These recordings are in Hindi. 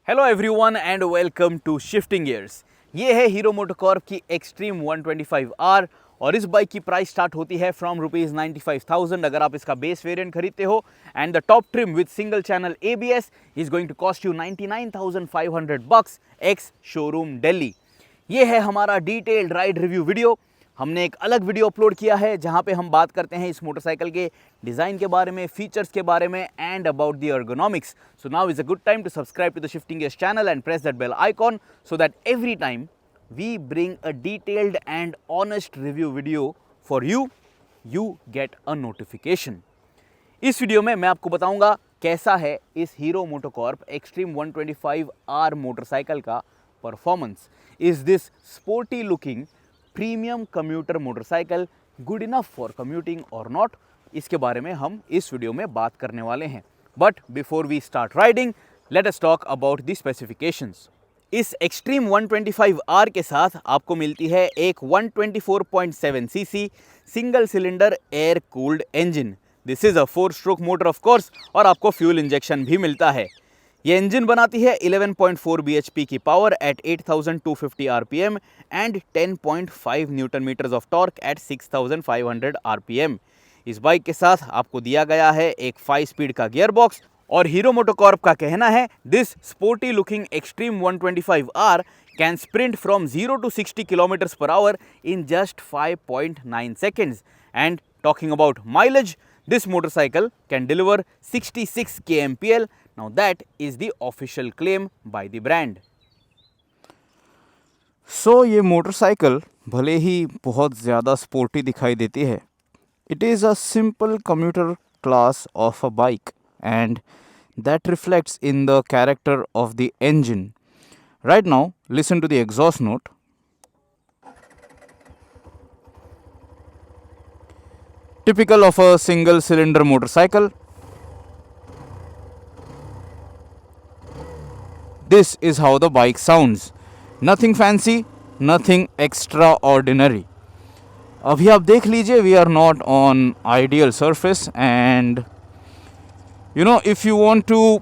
Hello everyone and welcome to shifting gears. ये है हीरो मोटोकॉर्प की एक्सट्रीम 125R और इस बाइक की प्राइस स्टार्ट होती है फ्रॉम ₹95,000 अगर आप इसका बेस वेरिएंट खरीदते हो and the top trim with single channel ABS is going to cost you $99,500 ex showroom Delhi. ये है हमारा डिटेल्ड राइड रिव्यू वीडियो। हमने एक अलग वीडियो अपलोड किया है जहां पे हम बात करते हैं इस मोटरसाइकिल के डिज़ाइन के बारे में, फीचर्स के बारे में and about the ergonomics. So now is a good time to subscribe to the Shifting Gears channel and press that bell icon so that every time we bring a detailed and honest review video for you, you get a notification. इस वीडियो में मैं आपको बताऊंगा कैसा है इस Hero MotoCorp Xtreme 125R motorcycle का performance. Is this sporty looking premium commuter motorcycle good enough for commuting और नॉट, इसके बारे में हम इस वीडियो में बात करने वाले हैं. But before we start riding, let us talk about the specifications. इस एक्सट्रीम 125R के साथ आपको मिलती है एक 124.7 cc single cylinder air cooled engine. This is a four stroke motor of course और आपको फ्यूल इंजेक्शन भी मिलता है. ये इंजन बनाती है 11.4 bhp की पावर एट 8250 rpm एंड 10.5 newton meters of torque at 6500 rpm. इस बाइक के साथ आपको दिया गया है एक 5 स्पीड का गियर बॉक्स और हीरो मोटोकॉर्प का कहना है this sporty looking extreme 125R can sprint from 0 to 60 km/h in just 5.9 seconds. And talking about mileage, this motorcycle can deliver 66 kmpl. Now that is the official claim by the brand. ये मोटरसाइकिल भले ही बहुत ज़्यादा स्पोर्टी दिखाई देती है, it is a simple commuter class of a bike and that reflects in the character of the engine. Right now, listen to the exhaust note. Typical of a single cylinder motorcycle. This is how the bike sounds. Nothing fancy, nothing extraordinary. अभी आप देख लीजिए, we are not on ideal surface and you know if you want to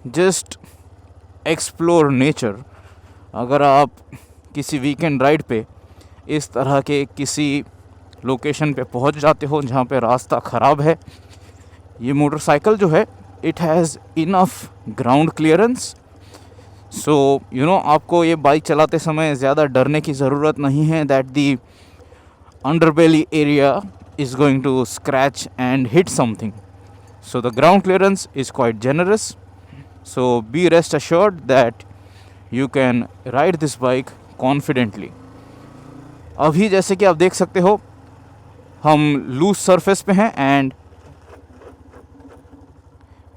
just explore nature, अगर आप किसी वीकेंड राइड पे इस तरह के किसी लोकेशन पे पहुंच जाते हो जहां पे रास्ता ख़राब है, ये मोटरसाइकिल जो है it has enough ground clearance. So you know आपको ये बाइक चलाते समय ज़्यादा डरने की ज़रूरत नहीं है that the underbelly area is going to scratch and hit something. So the ground clearance is quite generous. So be rest assured that you can ride this bike confidently. अभी जैसे कि आप देख सकते हो हम लूज सरफेस पे हैं and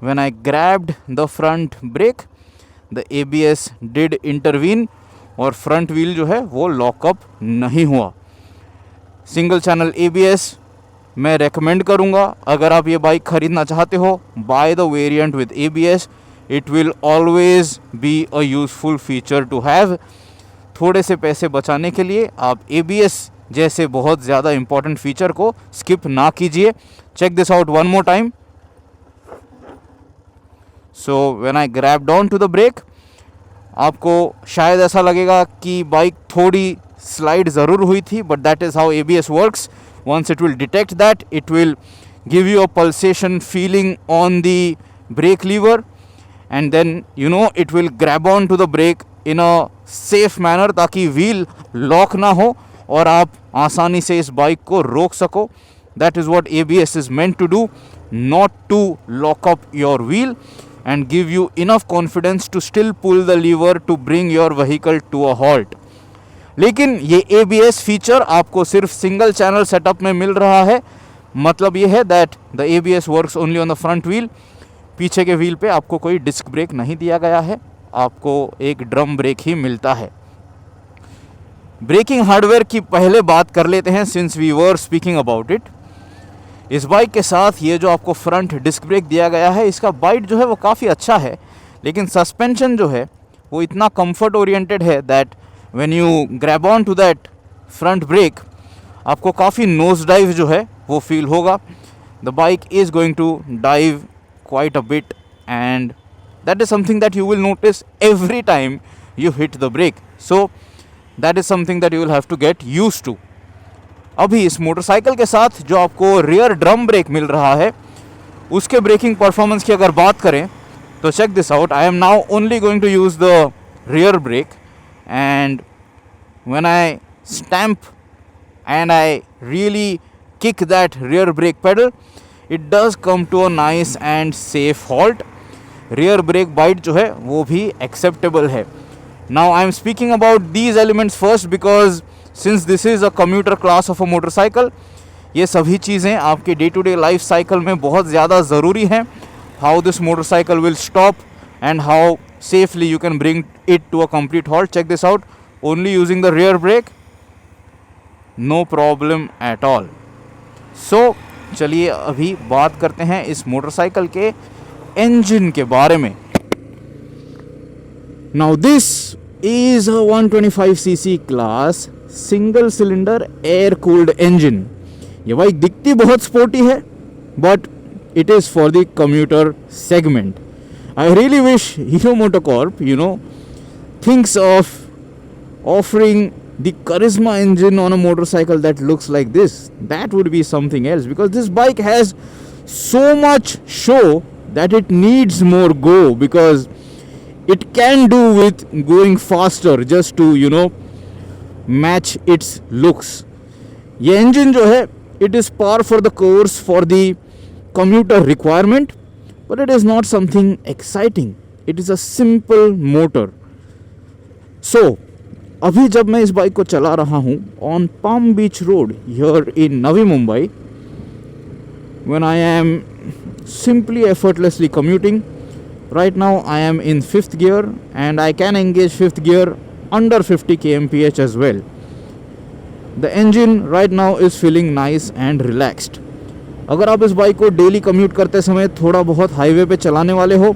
when I grabbed the front brake, the ABS did intervene और फ्रंट व्हील जो है वो लॉकअप नहीं हुआ. सिंगल चैनल ABS मैं रेकमेंड करूँगा. अगर आप ये बाइक ख़रीदना चाहते हो, buy the variant with ABS. It will always be a useful feature to have. थोड़े से पैसे बचाने के लिए आप ABS जैसे बहुत ज़्यादा इम्पॉर्टेंट फीचर को स्किप ना कीजिए. Check this out one more time. So when I grabbed on to the brake, आपको शायद ऐसा लगेगा कि बाइक थोड़ी स्लाइड ज़रूर हुई थी, but that is how ABS works. Once it will detect that, it will give you a pulsation feeling on the brake lever and then you know it will grab on to the brake in a safe manner ताकि व्हील लॉक ना हो और आप आसानी से इस बाइक को रोक सको. That is what ABS is meant to do, not to lock up your wheel and give you enough confidence to still pull the lever to bring your vehicle to a halt. लेकिन ये ABS फीचर आपको सिर्फ सिंगल चैनल सेटअप में मिल रहा है. मतलब ये है that the ABS works only on the front wheel. पीछे के व्हील पे आपको कोई डिस्क ब्रेक नहीं दिया गया है, आपको एक ड्रम ब्रेक ही मिलता है. ब्रेकिंग हार्डवेयर की पहले बात कर लेते हैं since we were speaking about it. इस बाइक के साथ ये जो आपको फ्रंट डिस्क ब्रेक दिया गया है, इसका बाइट जो है वो काफ़ी अच्छा है, लेकिन सस्पेंशन जो है वो इतना कंफर्ट ओरिएंटेड है that when you grab on to that front brake आपको काफ़ी नोज डाइव जो है वो फील होगा. The bike is going to dive quite a bit and that is something that you will notice every time you hit the brake. So that is something that you will have to get used to. अभी इस मोटरसाइकिल के साथ जो आपको रियर ड्रम ब्रेक मिल रहा है उसके ब्रेकिंग परफॉर्मेंस की अगर बात करें तो check this out. I am now only going to use the rear brake and when I stamp and I really kick that rear brake pedal, it does come to a nice and safe halt. Rear brake bite जो है वो भी acceptable है. Now I am speaking about these elements first because since this is a commuter class of a motorcycle, ये सभी चीज़ें आपके day to day life cycle में बहुत ज़्यादा ज़रूरी हैं. How this motorcycle will stop and how safely you can bring it to a complete halt. Check this out. Only using the rear brake, no problem at all. So चलिए अभी बात करते हैं इस मोटरसाइकिल के इंजन के बारे में. Now this is a 125cc class single cylinder air cooled engine. ये बाइक दिखती बहुत स्पोर्टी है but it is for the commuter segment. I really wish Hero MotoCorp thinks of offering the charisma engine on a motorcycle that looks like this. That would be something else because this bike has so much show that it needs more go because it can do with going faster just to match its looks. ये engine जो है it is par for the course for the commuter requirement but it is not something exciting. It is a simple motor. So अभी जब मैं इस बाइक को चला रहा हूँ on palm beach road here in Navi Mumbai, when I am simply effortlessly commuting, right now I am in 5th gear and I can engage 5th gear under 50 kmph as well. The engine right now is feeling nice and relaxed. अगर आप इस बाइक को डेली कम्यूट करते समय थोड़ा बहुत हाईवे पे चलाने वाले हो,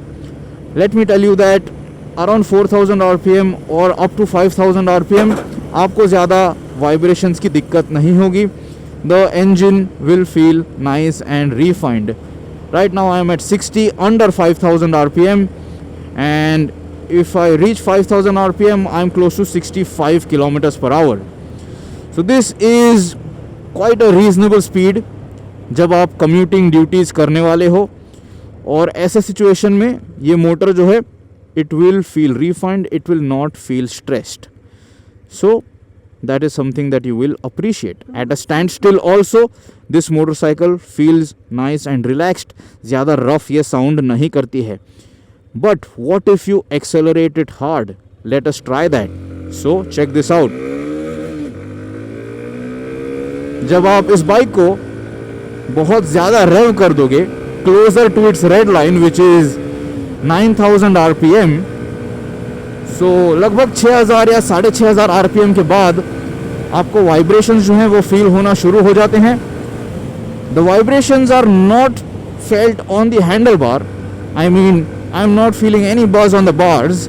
let me tell you that around 4000 RPM और अप टू 5000 RPM आपको ज़्यादा वाइब्रेशंस की दिक्कत नहीं होगी. The engine will feel nice and refined. Right now I am at 60 under 5000 RPM and if I reach 5000 RPM I am close to 65 kilometers per hour. So this is quite a reasonable speed जब आप कम्यूटिंग ड्यूटीज़ करने वाले हो. और ऐसे सिचुएशन में ये मोटर जो है it will feel refined, it will not feel stressed. So that is something that you will appreciate. At a standstill also this motorcycle feels nice and relaxed. ज़्यादा rough ये sound नहीं करती है. But what if you accelerate it hard? Let us try that. So check this out. जब आप इस बाइक को बहुत ज़्यादा rev कर दोगे closer to its red line which is 9000 RPM, सो लगभग 6000 या 6500 RPM के बाद आपको वाइब्रेशंस जो हैं वो फील होना शुरू हो जाते हैं. The vibrations are not felt on the handle bar. I mean I am not feeling any buzz on the bars.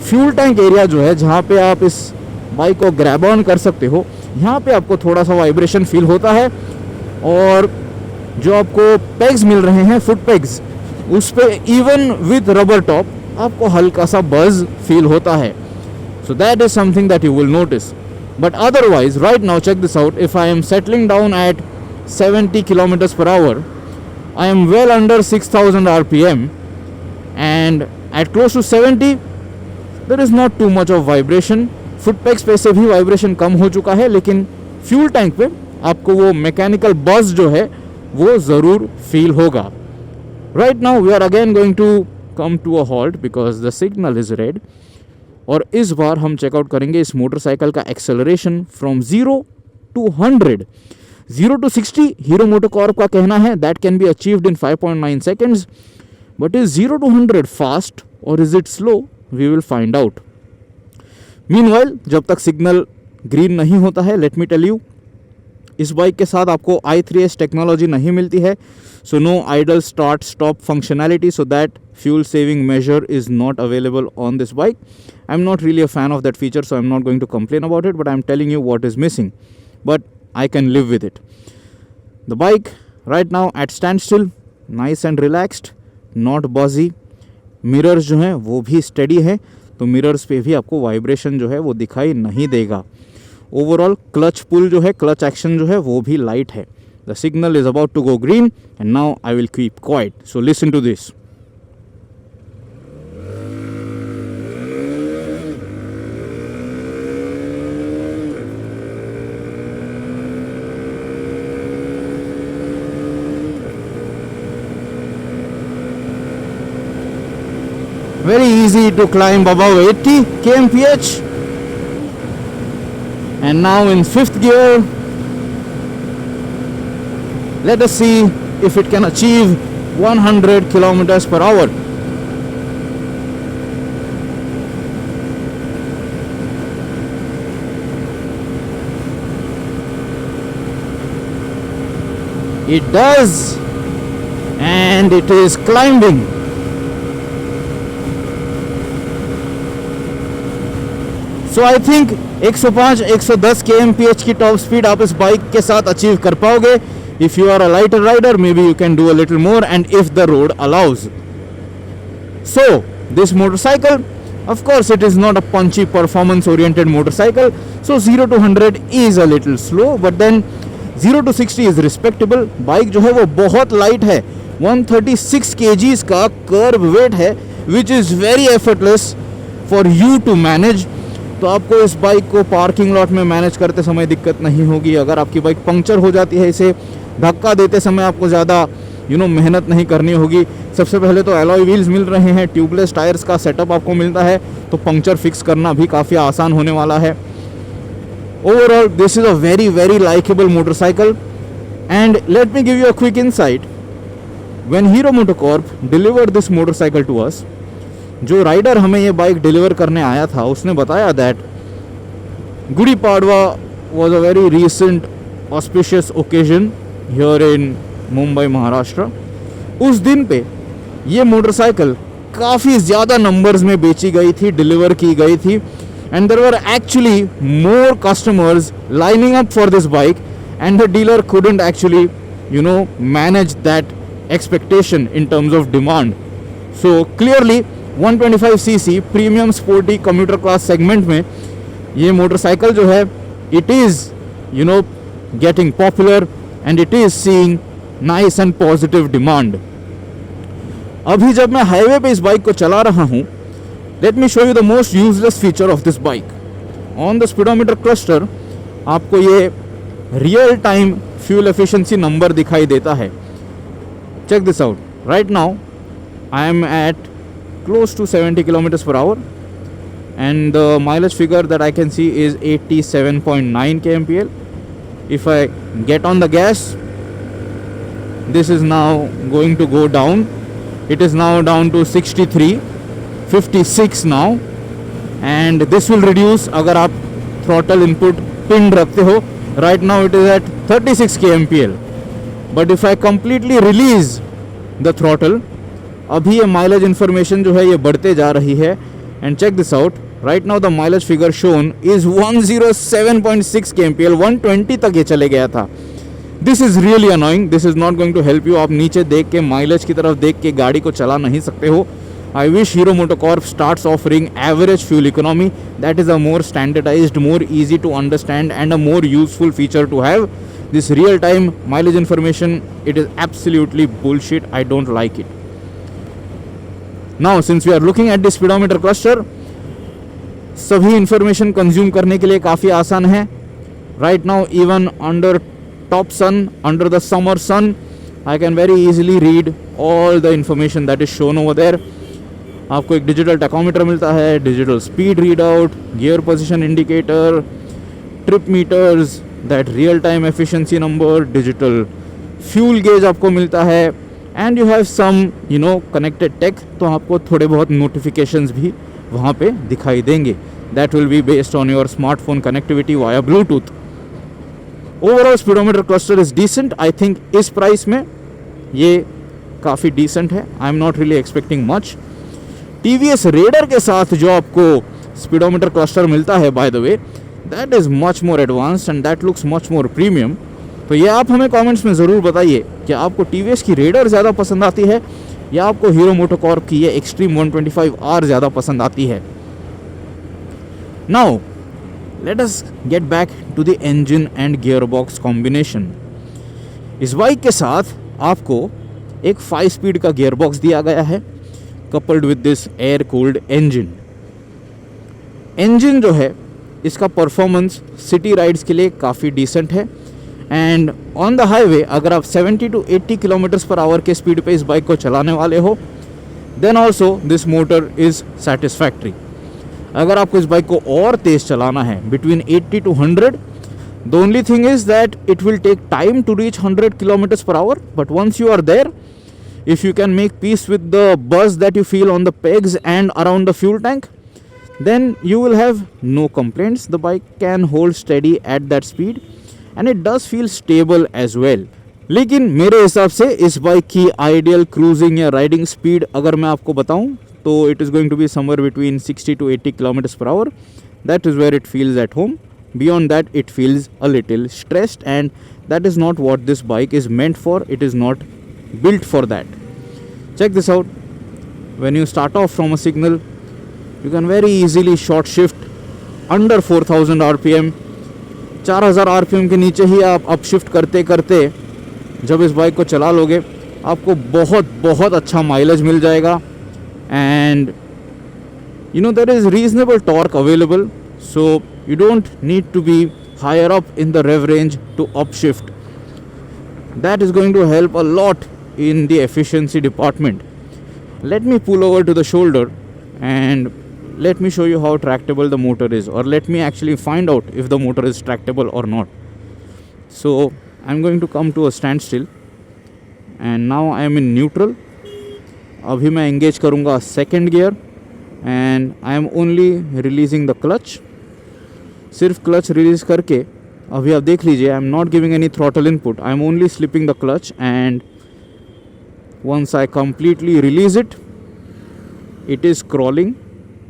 Fuel tank area जो है जहाँ पे आप इस बाइक को ग्रैब ऑन कर सकते हो, यहाँ पे आपको थोड़ा सा वाइब्रेशन फील होता है. और जो आपको पेग्स मिल रहे हैं, फुट पेग्स, उस पे इवन विद रबर टॉप आपको हल्का सा बज फील होता है. So that is something that you will notice. But otherwise right now check this out. If I am settling down at 70 kilometers per hour, I am well under 6000 RPM and at close to 70 there is not too much of vibration. Foot pegs पे से भी वाइब्रेशन कम हो चुका है, लेकिन फ्यूल टैंक पे आपको वो मैकेनिकल बज जो है वो ज़रूर फील होगा. Right now we are again going to come to a halt because the signal is red. और इस बार हम चेकआउट करेंगे इस मोटरसाइकिल का acceleration from 0 to 100. 0 to 60 hero MotoCorp का कहना है that can be achieved in 5.9 seconds. But is 0 to 100 fast or is it slow? We will find out. Meanwhile, जब तक सिग्नल ग्रीन नहीं होता है, let me tell you, इस बाइक के साथ आपको i3s टेक्नोलॉजी नहीं मिलती है. So no idle start stop functionality, so that fuel saving measure is not available on this bike. I'm not really a fan of that feature, so I'm not going to complain about it, but I'm telling you what is missing. But I can live with it. The bike right now at standstill, nice and relaxed, not buzzy, mirrors जो हैं वो भी स्टेडी है, तो मिरर्स पे भी आपको वाइब्रेशन जो है वो दिखाई नहीं देगा। ओवरऑल क्लच पुल जो है, क्लच एक्शन जो है वो भी लाइट है। The signal is about to go green and now I will keep quiet, so listen to this. Very easy to climb above 80 kmph. And now in 5th gear, let us see if it can achieve 100 kilometers per hour. It does, and it is climbing. सो आई थिंक 105-110 kmph की टॉप स्पीड आप इस बाइक के साथ अचीव कर पाओगे। If you are a lighter rider, maybe you can do a little more and if the road allows. So this motorcycle, of course it is not a punchy performance oriented motorcycle, so 0 to 100 is a little slow, but then 0 to 60 is respectable. Bike जो है वो बहुत लाइट है, 136 kgs का कर्व वेट है, which is very effortless for you to manage. तो आपको इस बाइक को पार्किंग लॉट में मैनेज करते समय दिक्कत नहीं होगी। अगर आपकी बाइक पंक्चर हो जाती है, इसे धक्का देते समय आपको ज़्यादा मेहनत नहीं करनी होगी। सबसे पहले तो एलॉय व्हील्स मिल रहे हैं, ट्यूबलेस टायर्स का सेटअप आपको मिलता है, तो पंक्चर फिक्स करना भी काफ़ी आसान होने वाला है। Overall this is a very very likeable motorcycle. And let me give you a quick insight. When Hero MotoCorp delivered this motorcycle to us, जो राइडर हमें ये बाइक डिलीवर करने आया था उसने बताया that Gudi Padwa was a very recent auspicious occasion here in Mumbai Maharashtra. उस दिन पे ये मोटरसाइकिल काफ़ी ज़्यादा नंबर्स में बेची गई थी, डिलीवर की गई थी, and there were actually more customers lining up for this bike and the dealer couldn't actually manage that expectation in terms of demand. So clearly 125cc premium sporty commuter class segment में ये मोटरसाइकिल जो है it is getting popular and it is seeing nice and positive demand. अभी जब मैं हाईवे पे इस बाइक को चला रहा हूँ, let me show you the most useless feature of this bike. On the speedometer cluster आपको ये real time fuel efficiency number दिखाई देता है। Check this out. Right now I am at close to 70 kilometers per hour, and the mileage figure that I can see is 87.9 kmpl. If I get on the gas, this is now going to go down. It is now down to 63, 56 now, and this will reduce अगर आप throttle input pinned रखते हो। Right now it is at 36 kmpl, but if I completely release the throttle, अभी ये माइलेज इन्फॉर्मेशन जो है ये बढ़ते जा रही है। And check this out. Right now the mileage figure shown is 107.6 kmpl, 120 तक ये चले गया था। This is really annoying, this is not going to help you. आप नीचे देख के माइलेज की तरफ देख के गाड़ी को चला नहीं सकते हो। I wish Hero MotoCorp starts offering average fuel economy, that is a more standardized, more easy to understand and a more useful feature to have. This real time mileage information, it is absolutely bullshit, I don't like it. Now since we are looking at the speedometer cluster, सभी इंफॉर्मेशन कंज्यूम करने के लिए काफ़ी आसान है। Right now even under top sun, under the summer sun, I can very easily read all the information that is shown over there. आपको एक डिजिटल टैकोमीटर मिलता है, digital speed read out, gear position indicator, trip meters, that real time efficiency number, digital fuel gauge आपको मिलता है, and you have some connected tech, तो आपको थोड़े बहुत नोटिफिकेशंस भी वहाँ पे दिखाई देंगे। That will be based on your smartphone connectivity via bluetooth. Overall speedometer cluster is decent. I think इस प्राइस में ये काफ़ी डिसेंट है। I am not really expecting much. TVS Raider के साथ जो आपको स्पीडोमीटर क्लस्टर मिलता है, by the way, that is much more advanced and that looks much more premium. तो ये आप हमें कमेंट्स में ज़रूर बताइए कि आपको TVS की रेडर ज़्यादा पसंद आती है या आपको हीरो मोटोकॉर्प की ये एक्सट्रीम 125R ज़्यादा पसंद आती है। Now let us get back to the engine and gear box combination. इस बाइक के साथ आपको एक 5 स्पीड का गियर बॉक्स दिया गया है, coupled with this air cooled engine. Engine जो है इसका परफॉर्मेंस सिटी राइड्स के लिए काफ़ी डिसेंट है, एंड ऑन द हाईवे अगर आप 70 to 80 किलोमीटर्स पर आवर के स्पीड पे इस बाइक को चलाने वाले हो, then also this motor is satisfactory. अगर आपको इस बाइक को और तेज़ चलाना है between 80 to 100, the only thing is that it will take time to reach 100 kilometers per hour, but once you are there, if you can make peace with the buzz that you feel on the pegs and around the fuel tank, then you will have no complaints. The bike can hold steady at that speed and it does feel stable as well. लेकिन मेरे हिसाब से इस बाइक की आइडियल क्रूजिंग या राइडिंग स्पीड अगर मैं आपको बताऊं तो it is going to be somewhere between 60 to 80 kilometers per hour. That is where it feels at home. Beyond that it feels a little stressed, and that is not what this bike is meant for. It is not built for that. Check this out. When you start off from a signal, you can very easily short shift under 4000 rpm. 4000 rpm के नीचे ही आप अप शिफ्ट करते करते जब इस बाइक को चला लोगे आपको बहुत बहुत अच्छा माइलेज मिल जाएगा, and you know there is reasonable torque available, so you don't need to be higher up in the rev range to upshift. That is going to help a lot in the efficiency department. Let me pull over to the shoulder and let me show you how tractable the motor is, or let me actually find out if the motor is tractable or not. So I'm going to come to a standstill and now I am in neutral. अभी मैं engage करूँगा second gear and I am only releasing the clutch. सिर्फ क्लच रिलीज करके अभी आप देख लीजिए, I am not giving any throttle input, I am only slipping the clutch, and once I completely release it, it is crawling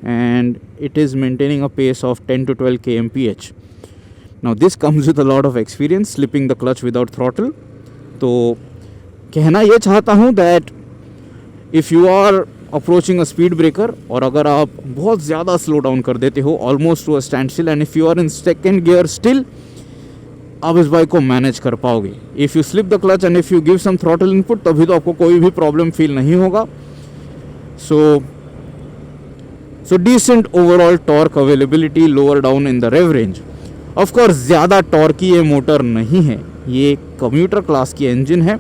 and it is maintaining a pace of 10 to 12 kmph. Now this comes with a lot of experience slipping the clutch without throttle. तो कहना ये चाहता हूँ that if you are approaching a speed breaker, और अगर आप बहुत ज़्यादा स्लो डाउन कर देते हो almost to a stand still, and if you are in second gear still, आप इस बाइक को मैनेज कर पाओगे. If you slip the clutch and if you give some throttle input, तभी तो आपको कोई भी प्रॉब्लम फील नहीं होगा. So decent overall torque availability lower down in the rev range. Of course ज़्यादा टॉर्की ये मोटर नहीं है, ये कम्यूटर क्लास की इंजन है,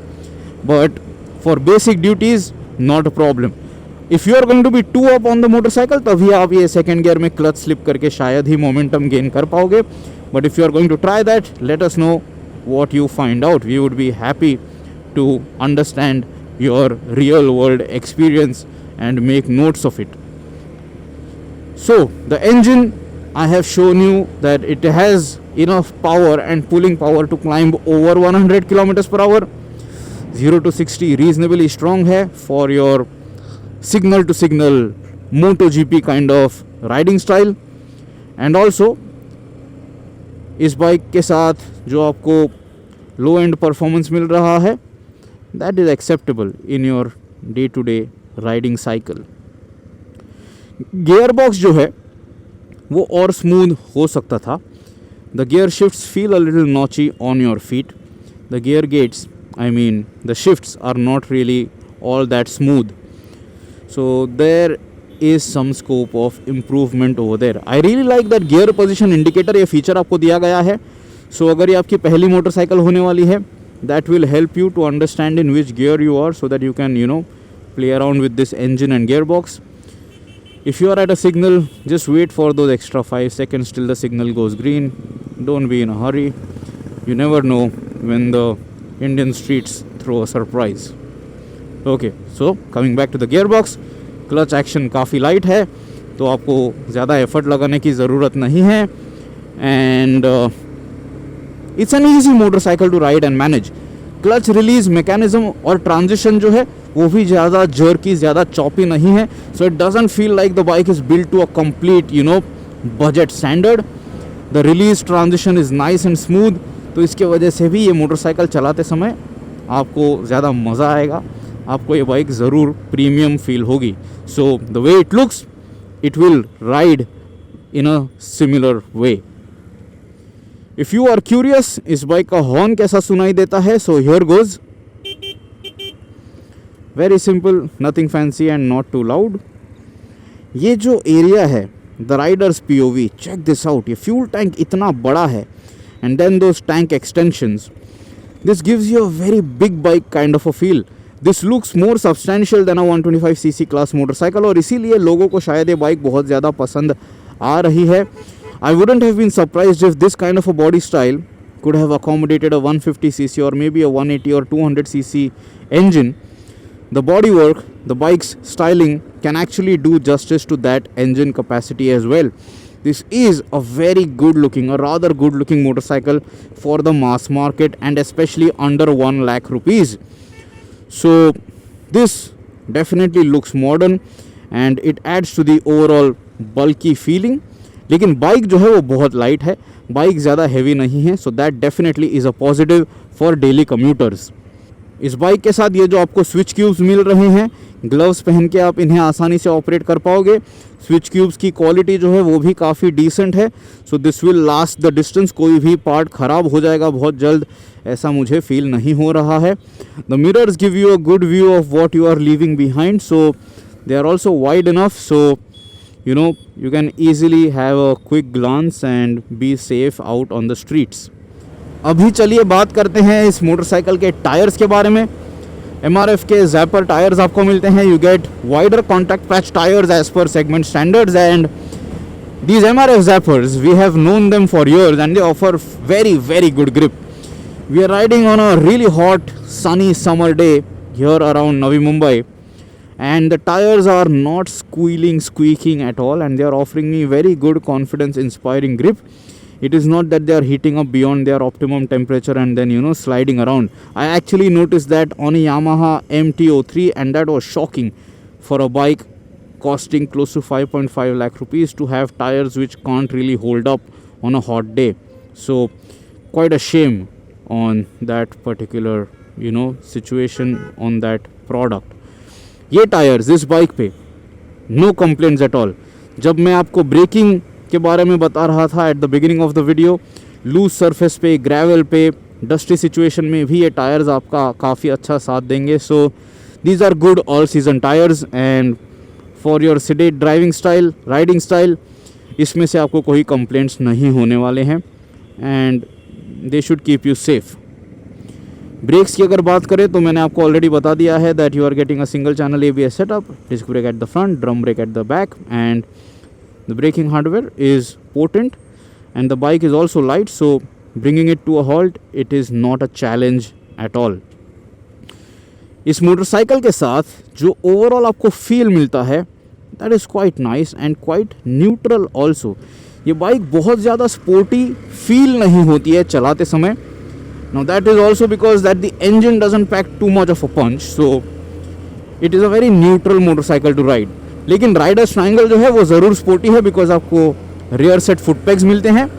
but for basic duties not a problem. If you are going to be two up on the motorcycle, तभी आप ये सेकेंड गियर में क्लच स्लिप करके शायद ही मोमेंटम गेन कर पाओगे. But if you are going to try that, let us know what you find out. We would be happy to understand your real world experience and make notes of it. So the engine, I have shown you that it has enough power and pulling power to climb over 100 kilometers per hour. 0 to 60 reasonably strong है for your signal to signal MotoGP kind of riding style. And also इस बाइक के साथ जो आपको लो एंड परफॉर्मेंस मिल रहा है, that is acceptable in your day to day riding cycle. Gear box जो है वो और स्मूथ हो सकता था. The gear shifts feel a little notchy on your feet. The gear gates, I mean the shifts are not really all that smooth, so there is some scope of improvement over there. I really like that gear position indicator, ये फीचर आपको दिया गया है. सो अगर ये आपकी पहली मोटरसाइकिल होने वाली है, that will help you to understand in which gear you are, so that you can play around with this engine and gearbox. If you are at a signal, just wait for those extra 5 seconds till the signal goes green. Don't be in a hurry. You never know when the Indian streets throw a surprise. Okay, so coming back to the gearbox, clutch action काफ़ी लाइट है, तो आपको ज़्यादा एफर्ट लगाने की ज़रूरत नहीं है. And it's an easy motorcycle to ride and manage. Clutch release mechanism और ट्रांजिशन जो है वो भी ज़्यादा जर्की, ज़्यादा चॉपी नहीं है. So it doesn't feel like the bike is built to a complete budget standard. The release transition is nice and smooth. तो इसके वजह से भी ये मोटरसाइकिल चलाते समय आपको ज़्यादा मज़ा आएगा. आपको ये बाइक ज़रूर प्रीमियम फील होगी. So the way it looks, it will ride in a similar way. If you are curious इस बाइक का हॉर्न कैसा सुनाई देता है, so here goes. Very simple, nothing fancy and not too loud. ये जो एरिया है, the rider's POV, check this out. ये फ्यूल टैंक इतना बड़ा है and then those tank extensions, this gives you a very big bike kind of a feel. This looks more substantial than a 125cc class motorcycle और इसीलिए लोगों को शायद ये बाइक बहुत ज़्यादा पसंद आ रही है. I wouldn't have been surprised if this kind of a body style could have accommodated a 150cc or maybe a 180 or 200cc engine. The bodywork, the bike's styling can actually do justice to that engine capacity as well. This is a very good looking, a rather good looking motorcycle for the mass market and especially under 1 lakh rupees. So this definitely looks modern and it adds to the overall bulky feeling. लेकिन बाइक जो है वो बहुत लाइट है, बाइक ज़्यादा हैवी नहीं है. So that definitely is a positive for daily commuters. इस बाइक के साथ ये जो आपको स्विच क्यूब्स मिल रहे हैं, ग्लव्स पहन के आप इन्हें आसानी से ऑपरेट कर पाओगे. स्विच क्यूब्स की क्वालिटी जो है वो भी काफ़ी डिसेंट है. So this will last the distance. कोई भी पार्ट ख़राब हो जाएगा बहुत जल्द, ऐसा मुझे फील नहीं हो रहा है. The mirrors give you a good view of what you are leaving behind. So they are also wide enough, so you know you can easily have a quick glance and be safe out on the streets. अभी चलिए बात करते हैं इस मोटरसाइकिल के टायर्स के बारे में. MRF के Zapper टायर्स आपको मिलते हैं. You get wider contact patch tires as per segment standards and these MRF Zappers, we have known them for years and they offer very good grip. We are riding on a really hot sunny summer day here around Navi Mumbai. And the tires are not squeaking at all and they are offering me very good confidence inspiring grip. It is not that they are heating up beyond their optimum temperature and then sliding around. I actually noticed that on a Yamaha MT-03 and that was shocking for a bike costing close to 5.5 lakh rupees to have tires which can't really hold up on a hot day. So quite a shame on that particular situation on that product. ये टायर्स इस बाइक पे नो कंप्लेंट्स एट ऑल. जब मैं आपको ब्रेकिंग के बारे में बता रहा था at the beginning of the video, loose surface पे, ग्रेवल पे, डस्टी सिचुएशन में भी ये टायर्स आपका काफ़ी अच्छा साथ देंगे. So these are good all season tyres and for your sedate driving style, riding style, इसमें से आपको कोई कंप्लेंट्स नहीं होने वाले हैं and they should keep you safe. Brakes की अगर बात करें तो मैंने आपको ऑलरेडी बता दिया है that you are getting a single channel ABS setup, disc brake at the front, drum brake at the back and the braking hardware is potent and the bike is also light. So bringing it to a halt it is not a challenge at all. इस मोटरसाइकिल के साथ जो ओवरऑल आपको फील मिलता है that is quite nice and quite neutral also. ये बाइक बहुत ज़्यादा स्पोर्टी फील नहीं होती है चलाते समय. Now that is also because that the engine doesn't pack too much of a punch, so it is a very neutral motorcycle to ride. लेकिन राइडर्स ट्रायंगल जो है वो ज़रूर स्पोर्टी है बिकॉज आपको रियर सेट फुट पैग्स मिलते हैं,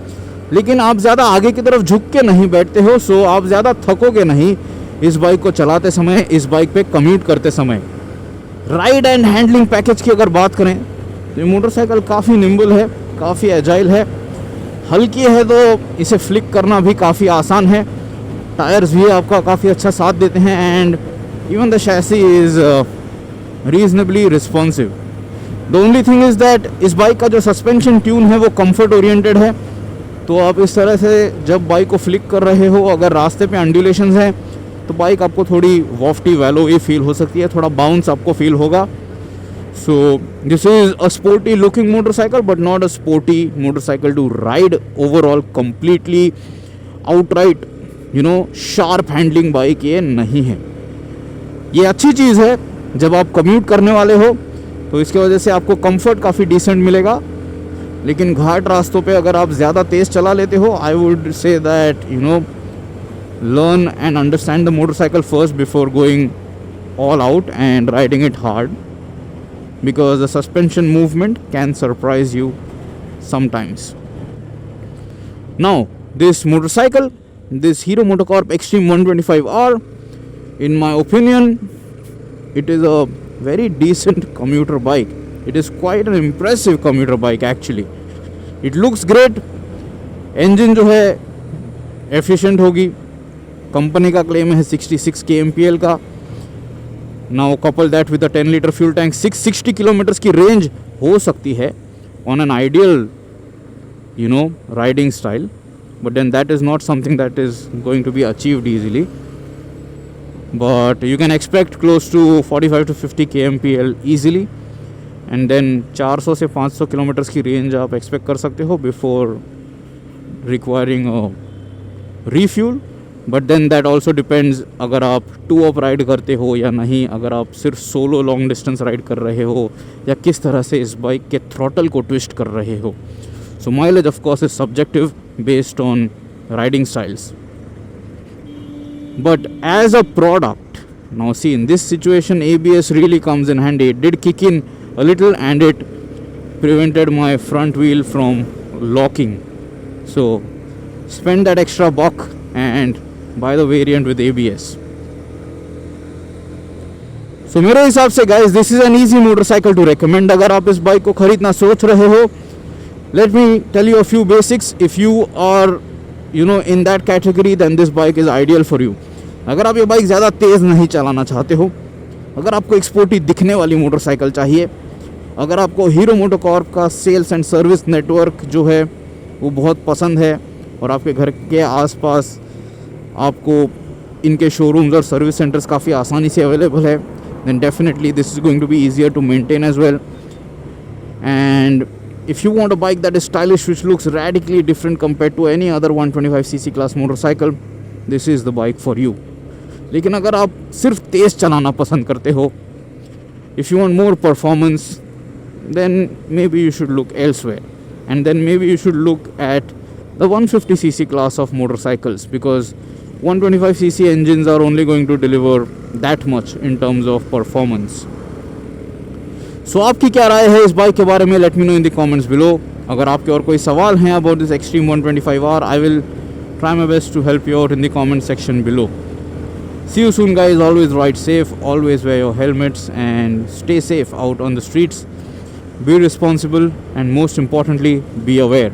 लेकिन आप ज़्यादा आगे की तरफ झुक के नहीं बैठते हो, सो आप ज़्यादा थकोगे नहीं इस बाइक को चलाते समय, इस बाइक पे कम्यूट करते समय. राइड एंड हैंडलिंग पैकेज की अगर बात करें तो ये मोटरसाइकिल काफ़ी निम्बल है, काफ़ी एजाइल है, हल्की है तो इसे फ्लिक करना भी काफ़ी आसान है. टायर्स भी आपका काफ़ी अच्छा साथ देते हैं and even the chassis is reasonably responsive. The only thing is that इस बाइक का जो सस्पेंशन ट्यून है वो कंफर्ट ओरिएंटेड है. तो आप इस तरह से जब बाइक को फ्लिक कर रहे हो, अगर रास्ते पे अंडुलेशंस हैं तो बाइक आपको थोड़ी वॉफ्टी वैलोई फील हो सकती है, थोड़ा बाउंस आपको फील होगा. So this is a sporty looking motorcycle but not a sporty motorcycle to ride overall completely outright. Sharp handling bike ये नहीं है. ये अच्छी चीज़ है जब आप कम्यूट करने वाले हो तो इसके वजह से आपको कंफर्ट काफ़ी डिसेंट मिलेगा. लेकिन घाट रास्तों पे अगर आप ज़्यादा तेज़ चला लेते हो, I would say that learn and understand the motorcycle first before going all out and riding it hard, because the suspension movement can surprise you sometimes. Now this motorcycle, this Hero MotoCorp Extreme 125R, in my opinion, it is a very decent commuter bike. It is quite an impressive commuter bike actually. It looks great. Engine जो है efficient होगी. कंपनी का क्लेम है 66 kmpl का. Now couple that with a 10-liter fuel tank, 660 kilometers की रेंज हो सकती है on an ideal, riding style. But then that is not something that is going to be achieved easily. But you can expect close to 45 to 50 kmpl easily. And then 400 से 500 किलोमीटर्स की रेंज आप एक्सपेक्ट कर सकते हो before requiring refuel. But then that also depends अगर आप टू अप राइड करते हो या नहीं, अगर आप सिर्फ सोलो लॉन्ग डिस्टेंस राइड कर रहे हो या किस तरह से इस बाइक के थ्रॉटल को ट्विस्ट कर रहे हो. So mileage of course is subjective based on riding styles. But as a product, now see in this situation ABS really comes in handy. It did kick in a little and it prevented my front wheel from locking. So spend that extra buck and buy the variant with ABS. So मेरे हिसाब से guys, this is an easy motorcycle to recommend. अगर आप इस बाइक को खरीदना सोच रहे हो, let me tell you a few basics. If you are in that category, then this bike is ideal for you. अगर आप ये बाइक ज़्यादा तेज़ नहीं चलाना चाहते हो, अगर आपको एक स्पोर्टी दिखने वाली मोटरसाइकिल चाहिए, अगर आपको हीरो मोटोकॉर्प का सेल्स एंड सर्विस नेटवर्क जो है वो बहुत पसंद है और आपके घर के आसपास आपको इनके शोरूम्स और सर्विस सेंटर्स काफ़ी आसानी से अवेलेबल है, then definitely this is going to be easier to maintain as well. And if you want a bike that is stylish, which looks radically different compared to any other 125cc class motorcycle, this is the bike for you. लेकिन अगर आप सिर्फ तेज़ चलाना पसंद करते हो, if you want more performance, then maybe you should look elsewhere. And then maybe you should look at the 150cc class of motorcycles, because 125cc engines are only going to deliver that much in terms of performance. So आपकी क्या राय है इस बाइक के बारे में? Let me know in the comments below. अगर आपके और कोई सवाल हैं about this extreme 125R, I will try my best to help you out in the comment section below. See you soon guys. Always ride safe, always wear your helmets and stay safe out on the streets. Be responsible and most importantly, be aware.